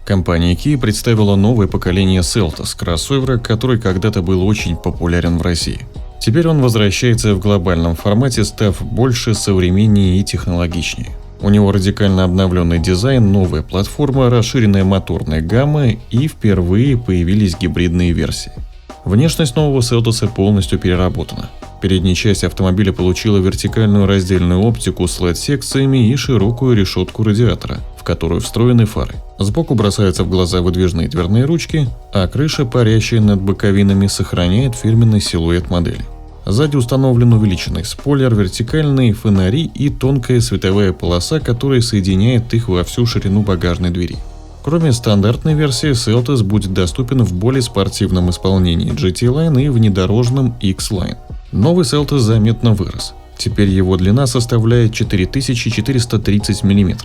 Компания Kia представила новое поколение Seltos, кроссовера, который когда-то был очень популярен в России. Теперь он возвращается в глобальном формате, став больше, современнее и технологичнее. У него радикально обновленный дизайн, новая платформа, расширенная моторная гамма и впервые появились гибридные версии. Внешность нового Seltos полностью переработана. Передняя часть автомобиля получила вертикальную раздельную оптику с LED-секциями и широкую решетку радиатора, в которую встроены фары. Сбоку бросаются в глаза выдвижные дверные ручки, а крыша, парящая над боковинами, сохраняет фирменный силуэт модели. Сзади установлен увеличенный спойлер, вертикальные фонари и тонкая световая полоса, которая соединяет их во всю ширину багажной двери. Кроме стандартной версии, Seltos будет доступен в более спортивном исполнении GT Line и внедорожном X-Line. Новый Seltos заметно вырос. Теперь его длина составляет 4430 мм,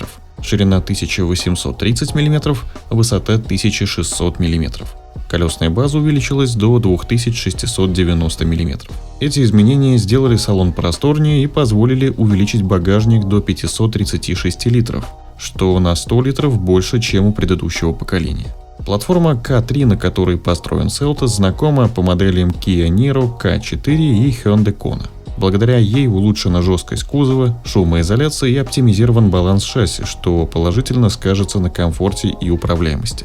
ширина 1830 мм, высота 1600 мм. Колесная база увеличилась до 2690 мм. Эти изменения сделали салон просторнее и позволили увеличить багажник до 536 литров, что на 100 литров больше, чем у предыдущего поколения. Платформа K3, на которой построен Seltos, знакома по моделям Kia Niro, K4 и Hyundai Kona. Благодаря ей улучшена жесткость кузова, шумоизоляция и оптимизирован баланс шасси, что положительно скажется на комфорте и управляемости.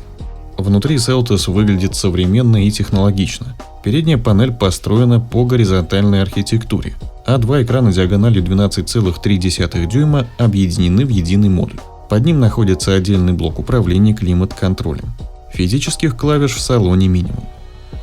Внутри Seltos выглядит современно и технологично. Передняя панель построена по горизонтальной архитектуре, а два экрана диагональю 12,3 дюйма объединены в единый модуль. Под ним находится отдельный блок управления климат-контролем. Физических клавиш в салоне минимум.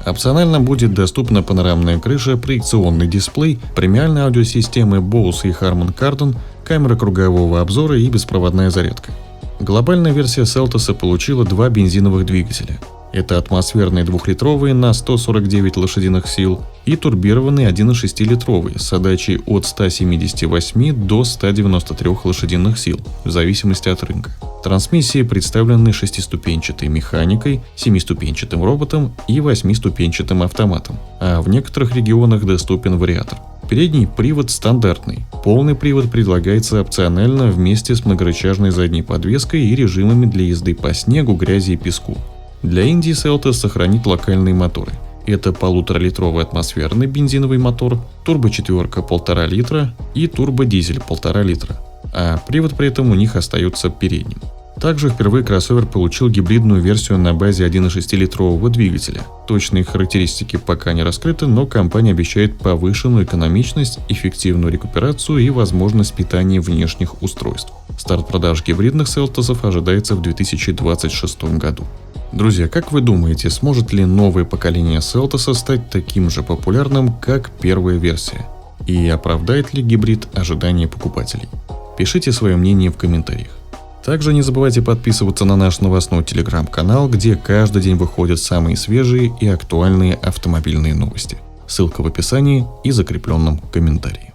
Опционально будет доступна панорамная крыша, проекционный дисплей, премиальные аудиосистемы Bose и Harman Kardon, камера кругового обзора и беспроводная зарядка. Глобальная версия Seltos получила два бензиновых двигателя. Это атмосферный 2-литровый на 149 лошадиных сил и турбированный 1,6-литровый с отдачей от 178 до 193 лошадиных сил, в зависимости от рынка. Трансмиссии представлены 6-ступенчатой механикой, 7-ступенчатым роботом и 8-ступенчатым автоматом, а в некоторых регионах доступен вариатор. Передний привод стандартный, полный привод предлагается опционально вместе с многорычажной задней подвеской и режимами для езды по снегу, грязи и песку. Для Индии Seltos сохранит локальные моторы. Это 1,5-литровый атмосферный бензиновый мотор, турбо-четверка 1,5 литра и турбо-дизель 1,5 литра, а привод при этом у них остается передним. Также впервые кроссовер получил гибридную версию на базе 1,6-литрового двигателя. Точные характеристики пока не раскрыты, но компания обещает повышенную экономичность, эффективную рекуперацию и возможность питания внешних устройств. Старт продаж гибридных Seltos ожидается в 2026 году. Друзья, как вы думаете, сможет ли новое поколение Seltos стать таким же популярным, как первая версия? И оправдает ли гибрид ожидания покупателей? Пишите свое мнение в комментариях. Также не забывайте подписываться на наш новостной телеграм-канал, где каждый день выходят самые свежие и актуальные автомобильные новости. Ссылка в описании и закрепленном комментарии.